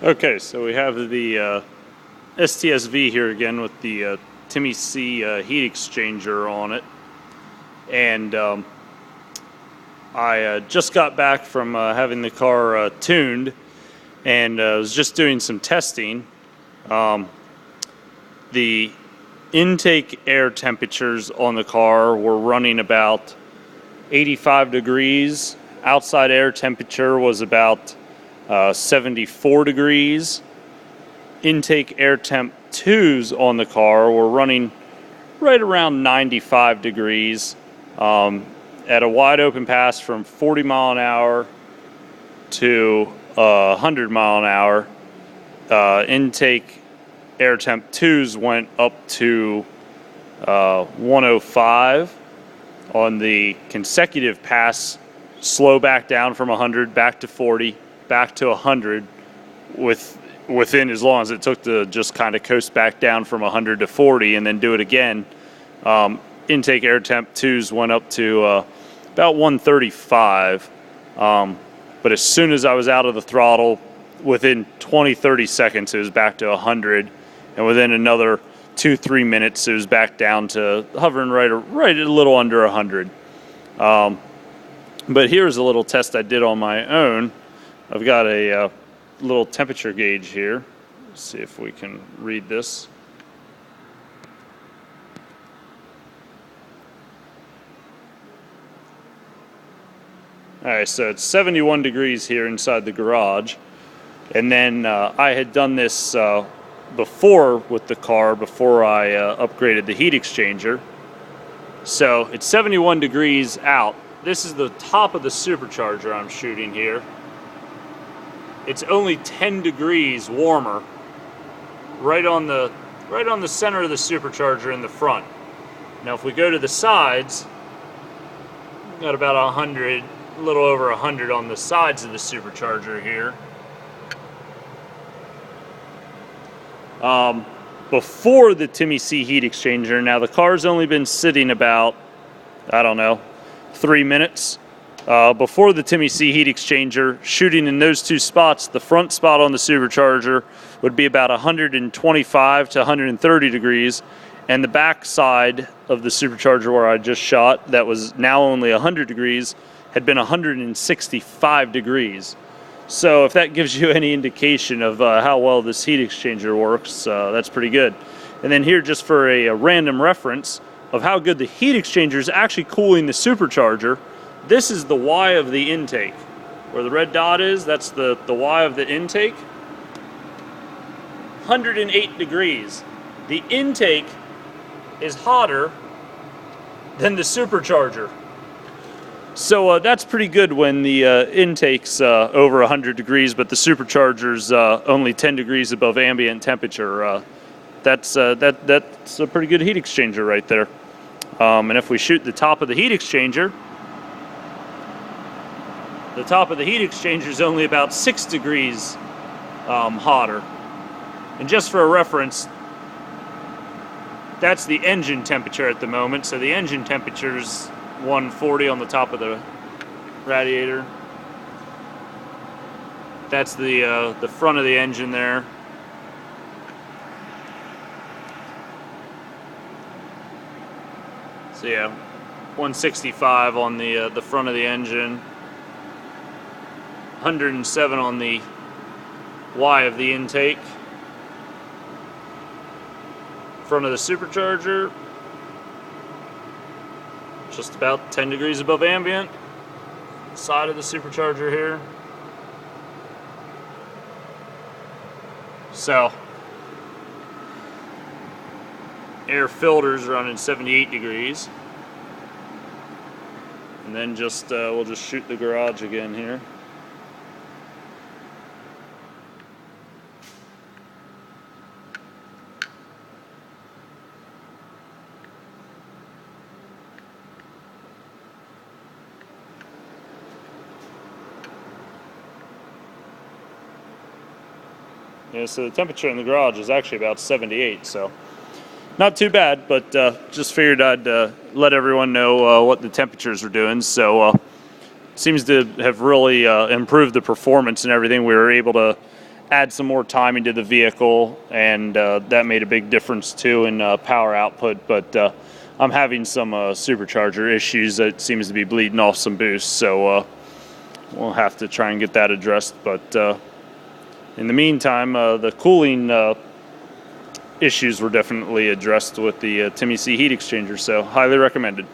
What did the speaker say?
Okay, so we have the Stsv here again with the Timmyc heat exchanger on it, and I just got back from having the car tuned, and was just doing some testing. The intake air temperatures on the car were running about 85 degrees. Outside air temperature was about 74 degrees. Intake air temp 2s on the car were running right around 95 degrees at a wide open pass from 40 mile an hour to 100 mile an hour. Intake air temp 2s went up to 105. On the consecutive pass, slow back down from 100 back to 40 back to 100 within as long as it took to just kind of coast back down from 100 to 40 and then do it again. Intake air temp 2s went up to about 135, but as soon as I was out of the throttle, within 20-30 seconds it was back to 100, and within another 2-3 minutes it was back down to hovering right a little under 100. But here's a little test I did on my own. I've got a little temperature gauge here. Let's see if we can read this. Alright, so it's 71 degrees here inside the garage. And then I had done this before with the car, before I upgraded the heat exchanger. So it's 71 degrees out. This is the top of the supercharger I'm shooting here. It's only 10 degrees warmer right on the center of the supercharger in the front. Now if we go to the sides, we've got about 100, a little over 100 on the sides of the supercharger here. Before the Timmyc heat exchanger, now the car's only been sitting about, I don't know, 3 minutes. Before the Timmyc heat exchanger, shooting in those two spots, the front spot on the supercharger would be about 125 to 130 degrees, and the back side of the supercharger where I just shot, that was now only 100 degrees, had been 165 degrees. So if that gives you any indication of how well this heat exchanger works, that's pretty good. And then here, just for a random reference of how good the heat exchanger is actually cooling the supercharger, this is the Y of the intake. Where the red dot is, that's the Y of the intake. 108 degrees. The intake is hotter than the supercharger. So that's pretty good when the intake's over 100 degrees, but the supercharger's only 10 degrees above ambient temperature. That's a pretty good heat exchanger right there. And if we shoot the top of the heat exchanger, the top of the heat exchanger is only about 6 degrees hotter. And just for a reference, that's the engine temperature at the moment. So the engine temperature is 140 on the top of the radiator. That's the front of the engine there. So yeah, 165 on the front of the engine. 107 on the Y of the intake. Front of the supercharger, just about 10 degrees above ambient. Side of the supercharger here. So, air filters running 78 degrees. And then just we'll just shoot the garage again here. Yeah, so the temperature in the garage is actually about 78, so not too bad, but just figured I'd let everyone know what the temperatures are doing. So seems to have really improved the performance and everything. We were able to add some more timing to the vehicle, and that made a big difference too in power output. But I'm having some supercharger issues that seems to be bleeding off some boost, so we'll have to try and get that addressed. But in the meantime, the cooling issues were definitely addressed with the Timmyc heat exchanger, so highly recommended.